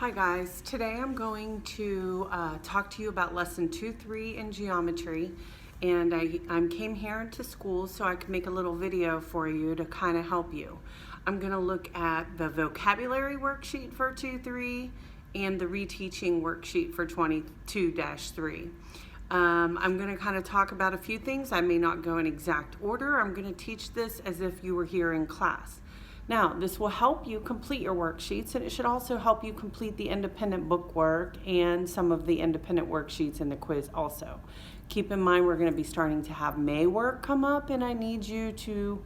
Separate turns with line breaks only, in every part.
Hi guys, today I'm going to talk to you about lesson 2-3 in geometry, and I came here to school so I could make a little video for you to kind of help you. I'm going to look at the vocabulary worksheet for 2-3 and the reteaching worksheet for 22-3. I'm going to kind of talk about a few things. I may not go in exact order. I'm going to teach this as if you were here in class. Now, this will help you complete your worksheets, and it should also help you complete the independent book work and some of the independent worksheets in the quiz also. Keep in mind we're going to be starting to have May work come up, and I need you to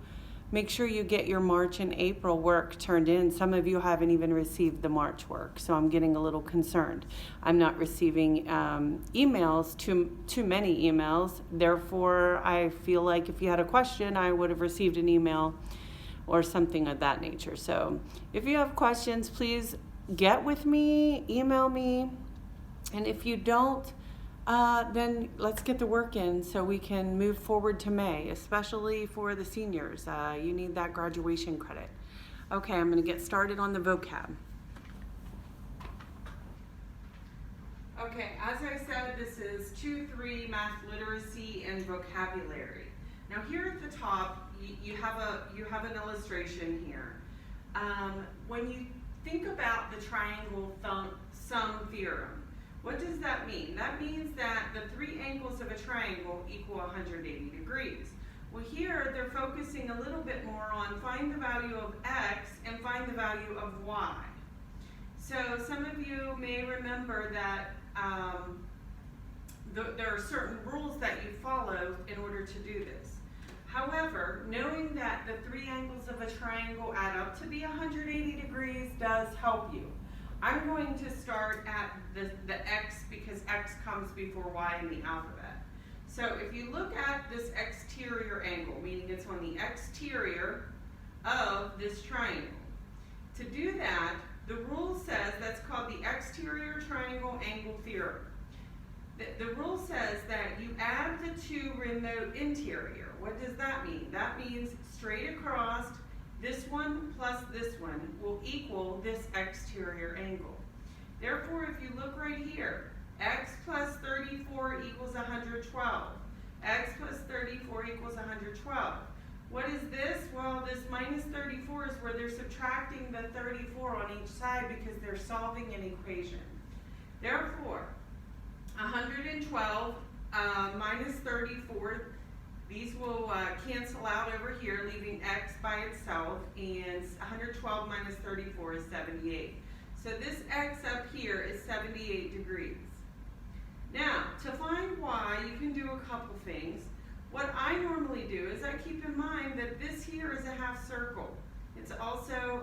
make sure you get your March and April work turned in. Some of you haven't even received the March work, so I'm getting a little concerned. I'm not receiving emails, too many emails. Therefore, I feel like if you had a question, I would have received an email or something of that nature. So if you have questions, please get with me, email me, and if you don't, then let's get the work in so we can move forward to May, especially for the seniors. You need that graduation credit. Okay, I'm going to get started on the vocab. Okay, as I said, this is 2-3 math literacy and vocabulary. Now here at the top, you have an illustration here. When you think about the triangle sum theorem, what does that mean? That means that the three angles of a triangle equal 180 degrees. Well, here they're focusing a little bit more on find the value of x and find the value of y. So some of you may remember that there are certain rules that you follow in order to do this. However, knowing that the three angles of a triangle add up to be 180 degrees does help you. I'm going to start at the x because x comes before y in the alphabet. So if you look at this exterior angle, meaning it's on the exterior of this triangle, to do that, the rule says that's called the exterior triangle angle theorem. The rule says that you add the two remote interior. What does that mean? That means straight across, this one plus this one will equal this exterior angle. Therefore, if you look right here, x plus 34 equals 112. X plus 34 equals 112. What is this? Well, this minus 34 is where they're subtracting the 34 on each side because they're solving an equation. Therefore, 112 minus 34, these will cancel out over here, leaving x by itself, and 112 minus 34 is 78. So this x up here is 78 degrees. Now, to find y, you can do a couple things. What I normally do is I keep in mind that this here is a half circle. It's also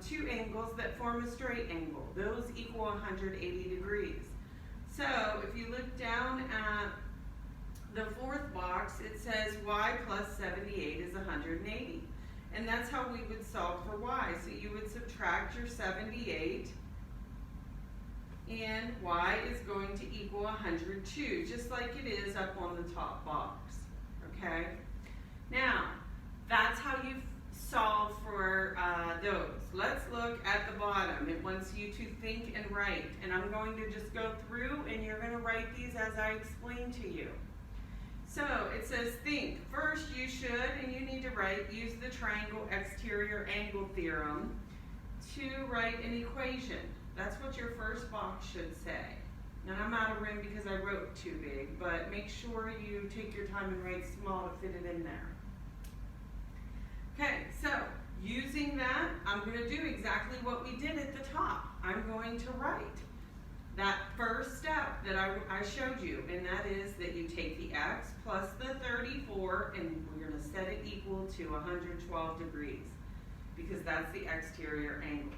two angles that form a straight angle. Those equal 180 degrees. So if you look down at the fourth box, it says y plus 78 is 180. And that's how we would solve for y. So you would subtract your 78, and y is going to equal 102, just like it is up on the top box. Okay? Now, that's how you solve for those. Let's look at the bottom. It wants you to think and write. And I'm going to just go through, and you're going to write these as I explain to you. So it says think. First, you should, and you need to write, use the triangle exterior angle theorem to write an equation. That's what your first box should say. And I'm out of room because I wrote too big, but make sure you take your time and write small to fit it in there. Okay, so using that, I'm going to do exactly what we did at the top. I'm going to write that first step that I showed you, and that is that you take the x plus the 34, and we're going to set it equal to 112 degrees, because that's the exterior angle.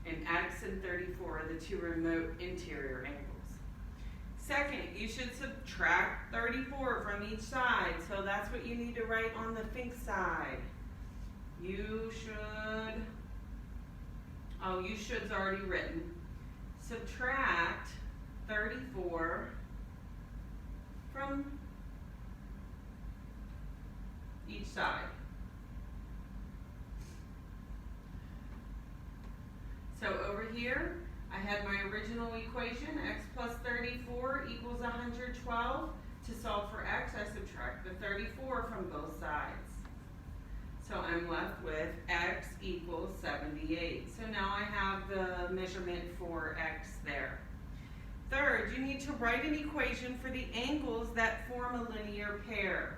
And x and 34 are the two remote interior angles. Second, you should subtract 34 from each side, so that's what you need to write on the think side. You should's already written. Subtract 34 from each side. So over here, I had my original equation, x plus 34 equals 112. To solve for x, I subtract the 34 from both sides. So I'm left with x equals 78. So now I have the measurement for x there. Third, you need to write an equation for the angles that form a linear pair.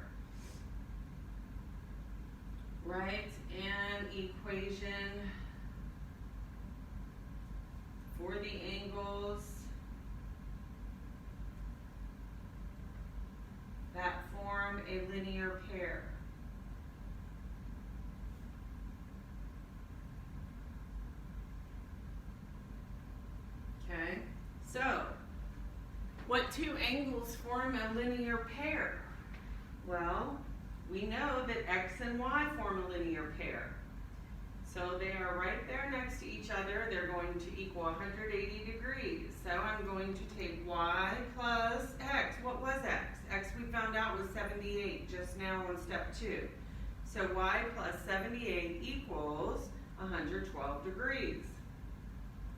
Write an equation for the angles that form a linear pair. Okay, so what two angles form a linear pair? Well, we know that x and y form a linear pair. So they are right there next to each other. They're going to equal 180 degrees. So I'm going to take y plus x. What was x? X we found out was 78 just now on step 2. So y plus 78 equals 112 degrees.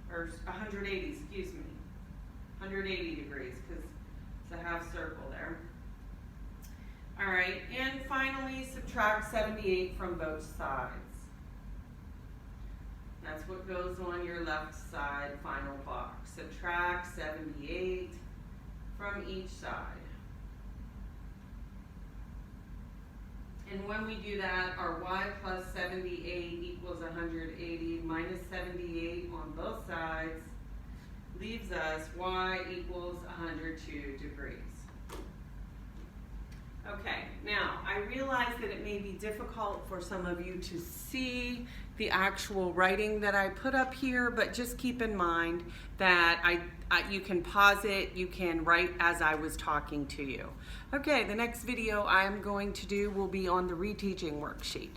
Or 180, excuse me. 180 degrees because it's a half circle there. All right, and finally subtract 78 from both sides. That's what goes on your left side final box. Subtract 78 from each side. And when we do that, our y plus 78 equals 180 minus 78 on both sides leaves us y equals 102 degrees. Okay, now I realize that it may be difficult for some of you to see the actual writing that I put up here, but just keep in mind that you can pause it, you can write as I was talking to you. Okay, the next video I'm going to do will be on the reteaching worksheet.